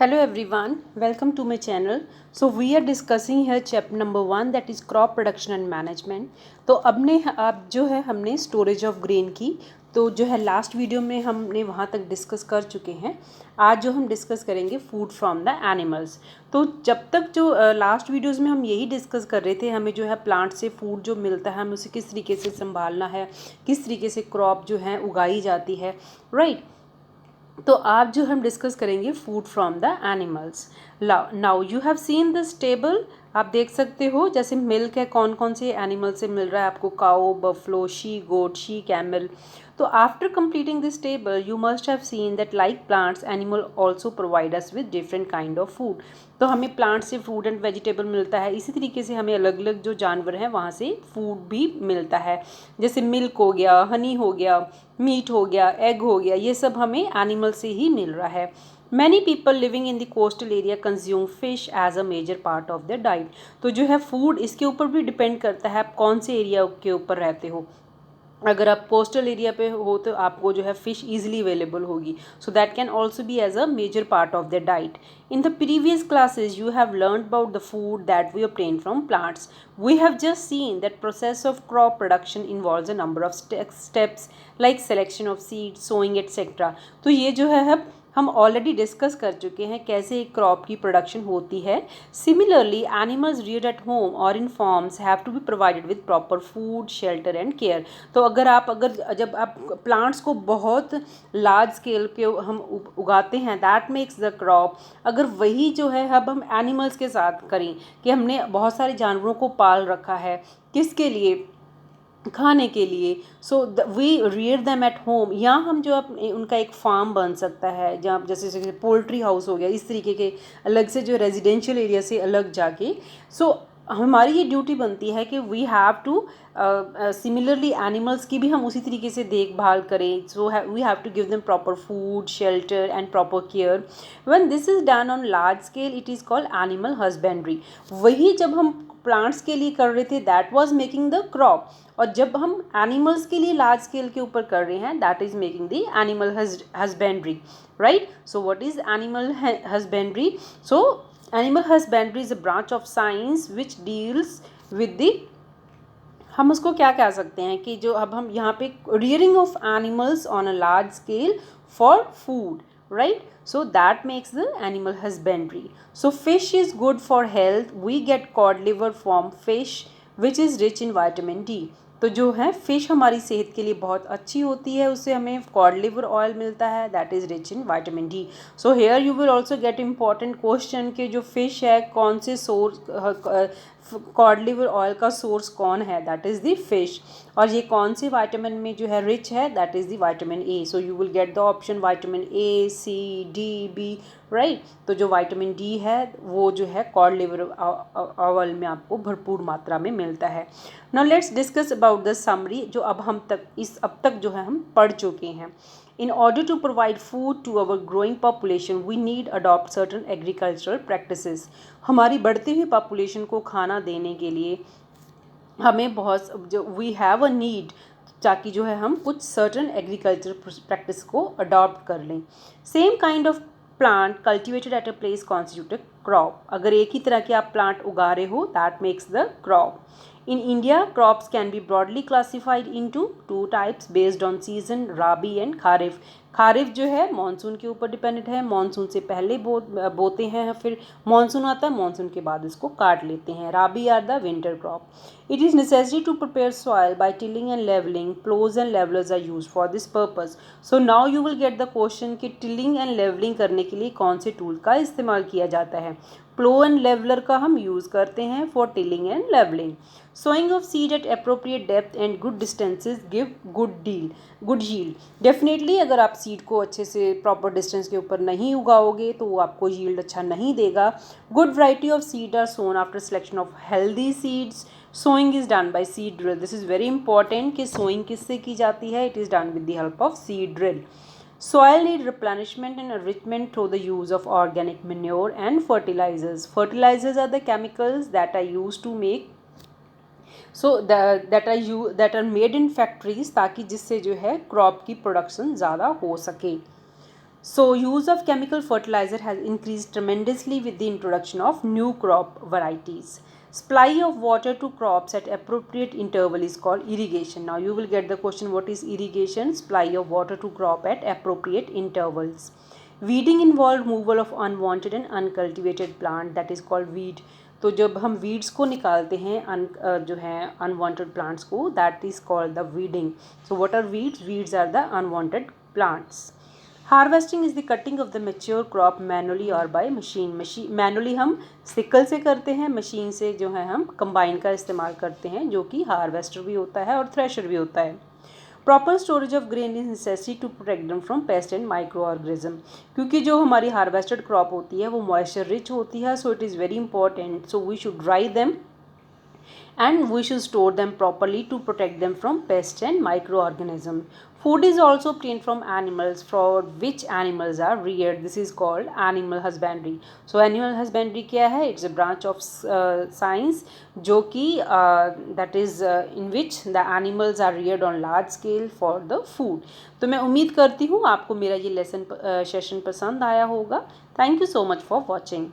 Hello everyone, welcome to my channel. So we are discussing here chapter number 1 that is crop production and management. तो अब जो है हमने storage of grain की तो जो है लास्ट वीडियो में हमने वहाँ तक डिस्कस कर चुके हैं. आज जो हम डिस्कस करेंगे फूड फ्रॉम द एनिमल्स. तो जब तक जो लास्ट वीडियोस में हम यही डिस्कस कर रहे थे हमें जो है प्लांट से फूड जो मिलता है हमें उसे किस तरीके से संभालना है, किस तरीके से क्रॉप जो है उगाई जाती है, राइट. तो आप जो हम डिस्कस करेंगे food from the animals. Now you have seen this table. आप देख सकते हो जैसे मिल्क है कौन कौन से एनिमल से मिल रहा है आपको. Cow, buffalo, she goat, she camel. तो after completing this table you must have seen that like plants animal also provide us with different kind of food. तो हमें प्लांट से फूड एंड वेजिटेबल मिलता है, इसी तरीके से हमें अलग अलग जो जानवर हैं वहाँ से फूड भी मिलता है. जैसे मिल्क हो गया, हनी हो गया, मीट हो गया, एग हो गया, ये सब हमें एनिमल से ही मिल रहा है. Many people living in the coastal area consume fish as a major part of their diet. तो जो है फूड इसके ऊपर भी डिपेंड करता है आप कौन से एरिया के ऊपर रहते हो. अगर आप कोस्टल एरिया पे हो तो आपको जो है फ़िश ईजिली अवेलेबल होगी. So that can also be as a major part of the diet. In the previous classes, you have learned about the food that we obtain from plants. We have just seen that process of crop production involves a number of steps like selection of seeds, sowing, etc. तो ये जो है हम already discuss कर चुके हैं कैसे एक क्रॉप की प्रोडक्शन होती है. Similarly animals reared at home और in farms have to be provided with proper food, shelter and care. तो अगर जब आप प्लांट्स को बहुत लार्ज स्केल पे हम उगाते हैं दैट मेक्स द क्रॉप. अगर वही जो है अब हम एनिमल्स के साथ करें कि हमने बहुत सारे जानवरों को पाल रखा है किसके लिए, खाने के लिए. So we rear them at home. या हम जो उनका एक फार्म बन सकता है जहाँ जैसे पोल्ट्री हाउस हो गया, इस तरीके के अलग से जो रेजिडेंशियल एरिया से अलग जाके. सो हमारी ये ड्यूटी बनती है कि we have to similarly animals की भी हम उसी तरीके से देखभाल करें. So we have to give them proper food, shelter and proper care. When this is done on large scale it is called animal husbandry. वही जब हम प्लांट्स के लिए कर रहे थे that was making the crop, और जब हम एनिमल्स के लिए लार्ज स्केल के ऊपर कर रहे हैं that is making the animal husbandry, right. So what is animal husbandry? So animal husbandry is a branch of science which deals with the, हम उसको क्या कह सकते हैं कि जो अब हम यहाँ पे rearing of animals on a large scale for food, right? So that makes the animal husbandry. So fish is good for health. We get cod liver from fish which is rich in vitamin D. तो जो है fish हमारी सेहत के लिए बहुत अच्छी होती है, उससे हमें कॉड लिवर ऑयल मिलता है that is rich in vitamin D. So here you will also get important question कि जो फ़िश है कौन से सोर्स, कॉड लिवर ऑयल का सोर्स कौन है दैट इज़ द फिश. और ये कौन से विटामिन में जो है रिच है that is the vitamin A. So you will get the option vitamin A, C, D, B, right. तो जो विटामिन डी है वो जो है कॉड लिवर ऑयल में आपको भरपूर मात्रा में मिलता है. Now let's discuss about the summary जो अब तक जो है हम पढ़ चुके हैं. In order to provide food to our growing population, we need adopt certain agricultural practices. हमारी बढ़ती हुई पॉपुलेशन को खाना देने के लिए हमें बहुत जो वी हैव अ नीड ताकि जो है हम कुछ सर्टन एग्रीकल्चर प्रैक्टिस को अडॉप्ट कर लें. Same kind of plant cultivated at a place constitute a crop. अगर एक ही तरह के आप प्लांट उगा रहे हो that makes the crop. In India, crops can be broadly classified into two types based on season, rabi and kharif. Kharif जो है मानसून के ऊपर डिपेंडेंट है, मानसून से पहले बोते हैं, फिर मानसून आता है, मानसून के बाद इसको काट लेते हैं. Rabi are the winter crop. It is necessary to prepare soil by tilling and levelling. Ploughs and levellers are use for this purpose. So now you will get the question कि tilling and levelling करने के लिए कौन से tool का इस्तेमाल किया जाता है. प्लो एंड लेवलर का हम यूज़ करते हैं for tilling and levelling. Sowing of seed at appropriate depth and good distances give good yield. Definitely अगर आप सीड को अच्छे से प्रॉपर डिस्टेंस के ऊपर नहीं उगाओगे तो वो आपको यील्ड अच्छा नहीं देगा. Good variety of seed are sown after selection of healthy seeds. Sowing is done by seed drill. This is very important कि सोइंग किससे की जाती है. It is done with the help of seed drill. Soil need replenishment and enrichment through the use of organic manure and fertilizers. Fertilizers are the chemicals that are used to make that are made in factories ताकि जिससे जो है crop की production ज़्यादा हो सके. So use of chemical fertilizer has increased tremendously with the introduction of new crop varieties. Supply of water to crops at appropriate interval is called irrigation. Now you will get the question, what is irrigation? Supply of water to crop at appropriate intervals. Weeding involved removal of unwanted and uncultivated plant, that is called weed. तो जब हम weeds को निकालते हैं जो है unwanted plants को, that is called the weeding. So what are weeds? Weeds are the unwanted plants. Harvesting is the cutting of the mature crop manually और बाय मशीन. मैनुअली हम सिकल से करते हैं, मशीन से जो है हम कंबाइन का इस्तेमाल करते हैं, जो कि हार्वेस्टर भी होता है और थ्रेशर भी होता है. Proper storage of grain is necessary to protect them from pest and micro organism. क्योंकि जो हमारी हार्वेस्टेड क्रॉप होती है वो मॉइस्चर रिच होती है, so it is very important. So we should dry them and we should store them properly to protect them from pests and microorganisms. Food is also obtained from animals for which animals are reared. This is called animal husbandry. So animal husbandry क्या है? It's a branch of science जो कि that is in which the animals are reared on large scale for the food. तो मैं उम्मीद करती हूँ आपको मेरा ये लेसन सेशन पसंद आया होगा. Thank you so much for watching.